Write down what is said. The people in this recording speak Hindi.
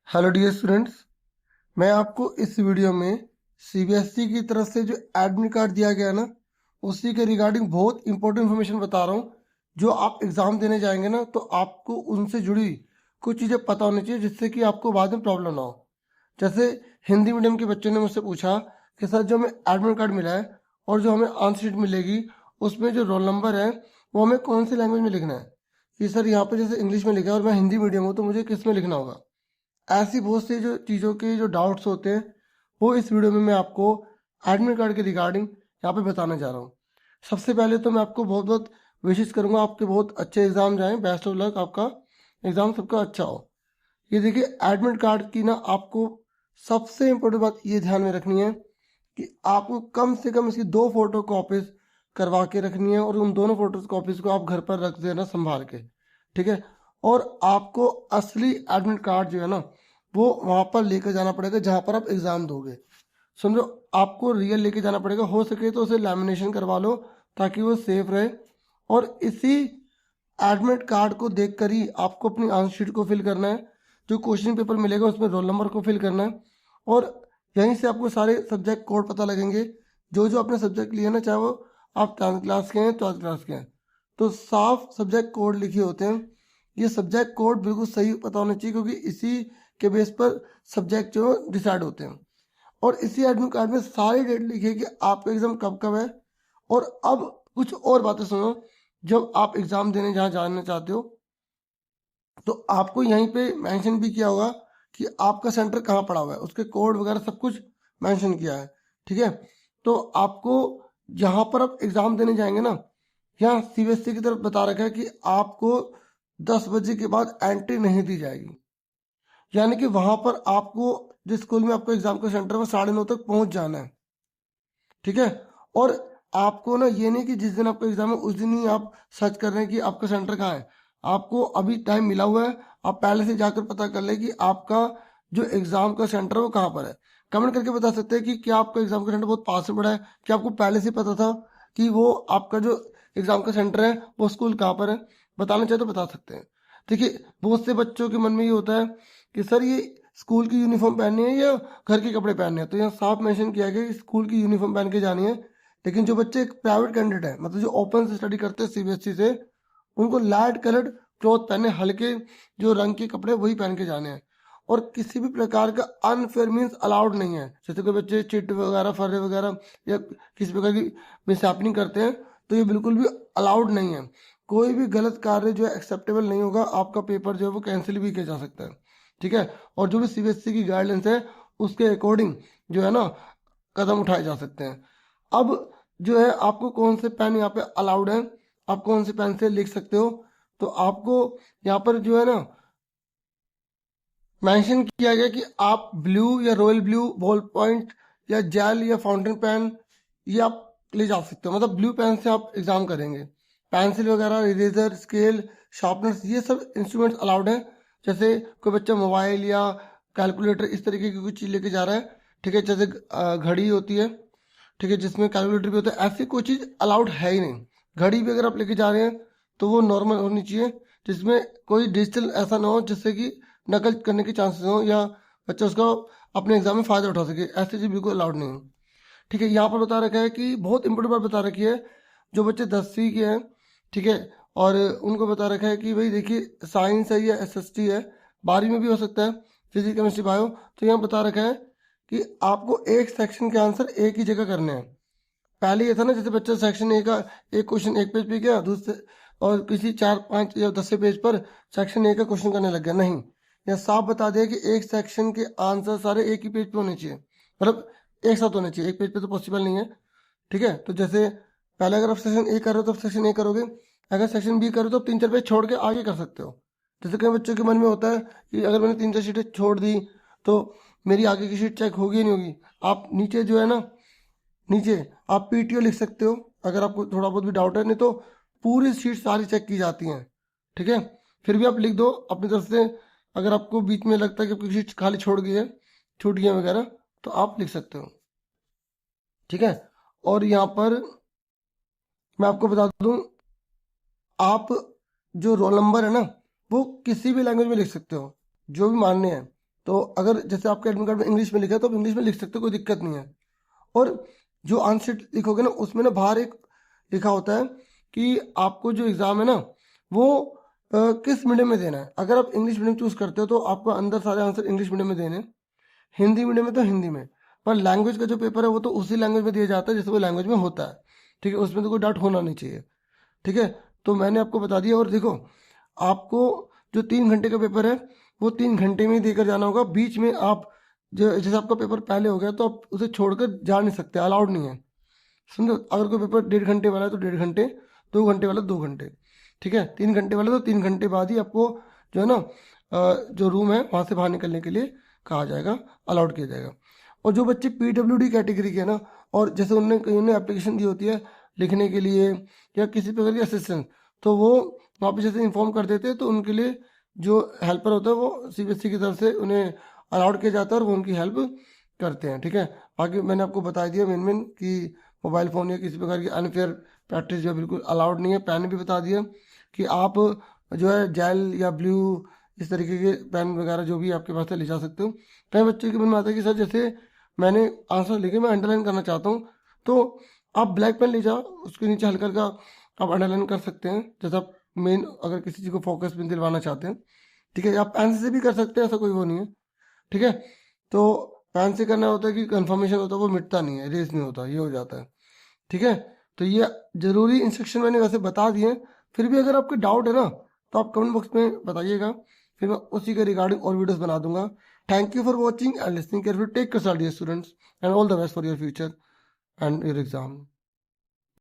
हेलो डियर स्टूडेंट्स, मैं आपको इस वीडियो में सीबीएसई की तरफ से जो एडमिट कार्ड दिया गया ना, उसी के रिगार्डिंग बहुत इंपॉर्टेंट इन्फॉर्मेशन बता रहा हूँ। जो आप एग्ज़ाम देने जाएंगे ना, तो आपको उनसे जुड़ी कुछ चीज़ें पता होनी चाहिए, जिससे कि आपको बाद में प्रॉब्लम ना हो। जैसे हिंदी मीडियम के बच्चों ने मुझसे पूछा कि सर, जो हमें एडमिट कार्ड मिला है और जो हमें आंसर शीट मिलेगी, उसमें जो रोल नंबर है वो हमें कौन सी लैंग्वेज में लिखना है। कि सर, यहाँ पर जैसे इंग्लिश में लिखा है और मैं हिंदी मीडियम हूँ, तो मुझे किस में लिखना होगा। ऐसी बहुत सी जो चीज़ों के जो डाउट्स होते हैं, वो इस वीडियो में मैं आपको एडमिट कार्ड के रिगार्डिंग यहाँ पे बताने जा रहा हूँ। सबसे पहले तो मैं आपको बहुत बहुत विशेष करूँगा, आपके बहुत अच्छे एग्जाम जाएं, बेस्ट ऑफ लक, आपका एग्जाम सबका अच्छा हो। ये देखिए, एडमिट कार्ड की ना आपको सबसे इम्पोर्टेंट बात ये ध्यान में रखनी है कि आपको कम से कम इसकी 2 फोटो कॉपीज करवा के रखनी है, और उन दोनों फोटो कॉपीज को आप घर पर रख देना संभाल के। ठीक है। और आपको असली एडमिट कार्ड जो है ना, वो वहाँ पर लेकर जाना पड़ेगा जहाँ पर आप एग्ज़ाम दोगे। समझो, आपको रियल लेके जाना पड़ेगा। हो सके तो उसे लैमिनेशन करवा लो, ताकि वो सेफ रहे। और इसी एडमिट कार्ड को देखकर ही आपको अपनी आंसर शीट को फिल करना है। जो क्वेश्चन पेपर मिलेगा उसमें रोल नंबर को फिल करना है। और यहीं से आपको सारे सब्जेक्ट कोड पता लगेंगे, जो जो आपने सब्जेक्ट लिए ना, चाहे वो आप 10th क्लास के हैं, 12th क्लास के हैं, तो साफ सब्जेक्ट कोड लिखे होते हैं। ये सब्जेक्ट कोड बिल्कुल सही पता होना चाहिए, क्योंकि इसी के बेस पर सब्जेक्ट जो डिसाइड होते हैं। और इसी एडमिट कार्ड में सारी डेट लिखी है कि आपका एग्जाम कब कब है। और अब कुछ और बातें सुनो। जब आप एग्जाम देने जहाँ जाना चाहते हो, तो आपको यहीं पे मेंशन भी किया होगा कि आपका सेंटर कहाँ पड़ा हुआ है, उसके कोड वगैरह सब कुछ मेंशन किया है। ठीक है। तो आपको जहाँ पर आप एग्जाम देने जाएंगे ना, यहाँ सीबीएसई की तरफ बता रखा है कि आपको 10 बजे के बाद एंट्री नहीं दी जाएगी। यानी कि वहां पर आपको, जिस स्कूल में आपको एग्जाम का सेंटर में 9:30 तक पहुंच जाना है। ठीक है। और आपको ना ये नहीं कि जिस दिन आपका एग्जाम है उस दिन ही आप सर्च कर रहे हैं कि आपका सेंटर कहाँ है। आपको अभी टाइम मिला हुआ है, आप पहले से जाकर पता कर ले कि आपका जो एग्जाम का सेंटर है वो कहाँ पर है। कमेंट करके बता सकते हैं कि क्या आपका एग्जाम का सेंटर बहुत पास में पड़ा है, क्या आपको पहले से पता था कि वो आपका जो एग्जाम का सेंटर है वो स्कूल कहाँ पर है। बताना चाहे तो बता सकते हैं। देखिए, बहुत से बच्चों के मन में ये होता है कि सर, ये स्कूल की यूनिफॉर्म पहननी है या घर के कपड़े पहनने हैं। तो यहाँ साफ मेंशन किया गया कि स्कूल की यूनिफॉर्म पहन के जानी है। लेकिन जो बच्चे प्राइवेट कैंडिडेट है, मतलब जो ओपन से स्टडी करते हैं सीबीएसई से, उनको लाइट कलर्ड क्लॉथ पहने, हल्के जो रंग के कपड़े वही पहन के जाने हैं। और किसी भी प्रकार का अनफेयर मीन्स अलाउड नहीं है। जैसे कोई बच्चे चिट वगैरह, फर्रे वगैरह या किसी प्रकार की मिसहैपनिंग करते हैं, तो ये बिल्कुल भी अलाउड नहीं है। कोई भी गलत कार्य जो है एक्सेप्टेबल नहीं होगा। आपका पेपर जो है वो कैंसिल भी किया जा सकता है। ठीक है। और जो भी सीबीएसई की गाइडलाइंस है, उसके अकॉर्डिंग जो है ना, कदम उठाए जा सकते हैं। अब जो है, आपको कौन से पेन यहाँ पे अलाउड है, आप कौन से पेन से लिख सकते हो। तो आपको यहाँ पर जो है ना, मेंशन किया गया कि आप ब्लू या रॉयल ब्लू बॉल पॉइंट या जेल या फाउंटेन पेन ये आप ले जा सकते हो। मतलब ब्लू पेन से आप एग्जाम करेंगे। पेंसिल वगैरह, इरेजर, स्केल, शार्पनर्स, ये सब इंस्ट्रूमेंट्स अलाउड हैं। जैसे कोई बच्चा मोबाइल या कैलकुलेटर इस तरीके की कुछ चीज़ लेके जा रहा है, ठीक है, जैसे घड़ी होती है, ठीक है, जिसमें कैलकुलेटर भी होता है, ऐसी कोई चीज़ अलाउड है ही नहीं। घड़ी भी अगर आप लेके जा रहे हैं तो वो नॉर्मल होनी चाहिए, जिसमें कोई डिजिटल ऐसा ना हो जिससे कि नकल करने के चांसेस हो, या बच्चा उसका अपने एग्जाम में फ़ायदा उठा सके। ऐसी चीज़ बिल्कुल अलाउड नहीं है। ठीक है। यहाँ पर बता रखा है कि बहुत इंपॉर्टेंट बात बता रखी है, जो बच्चे 10वीं के हैं, ठीक है, और उनको बता रखा है कि भाई देखिए, साइंस है या एसएसटी है, 12वीं में भी हो सकता है, फिजिक्स, केमिस्ट्री, बायो। तो यहाँ बता रखा है कि आपको एक सेक्शन के आंसर एक ही जगह करने हैं। पहले ये था ना, जैसे बच्चा सेक्शन ए का एक क्वेश्चन एक पेज पे किया, दूसरे और किसी 4, 5 या 10 पेज पर सेक्शन ए का क्वेश्चन करने लग गया। नहीं, यह साफ बता दिया कि एक सेक्शन के आंसर सारे एक ही पेज पे होने चाहिए, मतलब एक साथ होने चाहिए। एक पेज पे तो पॉसिबल नहीं है। ठीक है। तो जैसे पहले अगर आप सेक्शन ए कर रहे हो तो सेक्शन ए करोगे, अगर सेक्शन बी करो तो 3, 4 पेज छोड़ के आगे कर सकते हो। जैसे कई बच्चों के मन में होता है कि अगर मैंने 3, 4 शीटें छोड़ दी तो मेरी आगे की शीट चेक होगी नहीं होगी। आप नीचे जो है ना, नीचे आप पीटीओ लिख सकते हो, अगर आपको थोड़ा बहुत भी डाउट है। नहीं तो पूरी शीट सारी चेक की जाती हैं। ठीक है। फिर भी आप लिख दो अपनी तरफ से। अगर आपको बीच में लगता है कि आपकी शीट खाली छोड़ गई है, छूट गई है वगैरह, तो आप लिख सकते हो। ठीक है। और यहाँ पर मैं आपको बता दूं, आप जो रोल नंबर है ना, वो किसी भी लैंग्वेज में लिख सकते हो, जो भी मानने हैं। तो अगर जैसे आपके एडमिट कार्ड में इंग्लिश में लिखा है तो आप इंग्लिश में लिख सकते हो, कोई दिक्कत नहीं है। और जो आंसर शीट लिखोगे ना उसमें ना बाहर एक लिखा होता है कि आपको जो एग्ज़ाम है ना वो किस मीडियम में देना है। अगर आप इंग्लिश मीडियम चूज़ करते हो तो आपको अंदर सारे आंसर इंग्लिश मीडियम में देने, हिंदी मीडियम में तो हिंदी में, पर लैंग्वेज का जो पेपर है वो तो उसी लैंग्वेज में दिया जाता है जैसे वो लैंग्वेज में होता है। ठीक है, उसमें तो कोई डाउट होना नहीं चाहिए। ठीक है, तो मैंने आपको बता दिया। और देखो, आपको जो 3 घंटे का पेपर है वो 3 घंटे में ही देकर जाना होगा। बीच में आप जो जैसे आपका पेपर पहले हो गया तो आप उसे छोड़कर जा नहीं सकते, अलाउड नहीं है। समझो, अगर कोई पेपर 1.5 घंटे वाला है तो 1.5 घंटे, 2 घंटे वाला 2 घंटे। ठीक है, 3 घंटे वाला तो 3 घंटे बाद ही आपको जो है ना जो रूम है वहाँ से बाहर निकलने के लिए कहा जाएगा, अलाउड किया जाएगा। और जो बच्चे PWD कैटेगरी के है ना, और जैसे उनने कहीं ने एप्लीकेशन दी होती है लिखने के लिए या किसी प्रकार की असिस्टेंस, तो वो वहाँ पे जैसे इन्फॉर्म कर देते हैं तो उनके लिए जो हेल्पर होता है वो CBSE की तरफ से उन्हें अलाउड किया जाता है और वो उनकी हेल्प करते हैं। ठीक है, बाकी मैंने आपको बता दिया मेन मेन कि मोबाइल फ़ोन या किसी प्रकार की अनफेयर प्रैक्टिस जो है बिल्कुल अलाउड नहीं है। पेन भी बता दिया कि आप जो है जेल या ब्लू इस तरीके के पेन वगैरह जो भी आपके पास है ले जा सकते हो। कई बच्चों के मन में आता है कि सर जैसे मैंने आंसर लिखे मैं अंडरलाइन करना चाहता हूँ, तो आप ब्लैक पेन ले जाओ, उसके नीचे हल्का हल्का आप अंडरलाइन कर सकते हैं जैसा आप मेन अगर किसी चीज़ को फोकस में दिलवाना चाहते हैं। ठीक है, आप पेन से भी कर सकते हैं, ऐसा कोई वो नहीं है। ठीक है, तो पेन से करना होता है कि कंफर्मेशन होता है वो मिटता नहीं है, रेस नहीं होता, ये हो जाता है। ठीक है, तो ये जरूरी इंस्ट्रक्शन मैंने वैसे बता दिए हैं। फिर भी अगर आपके डाउट है ना तो आप कमेंट बॉक्स में बताइएगा, फिर मैं उसी के रिगार्डिंग और वीडियोस बना दूंगा। Thank you for watching and listening carefully. Take care students and all the best for your future and your exam.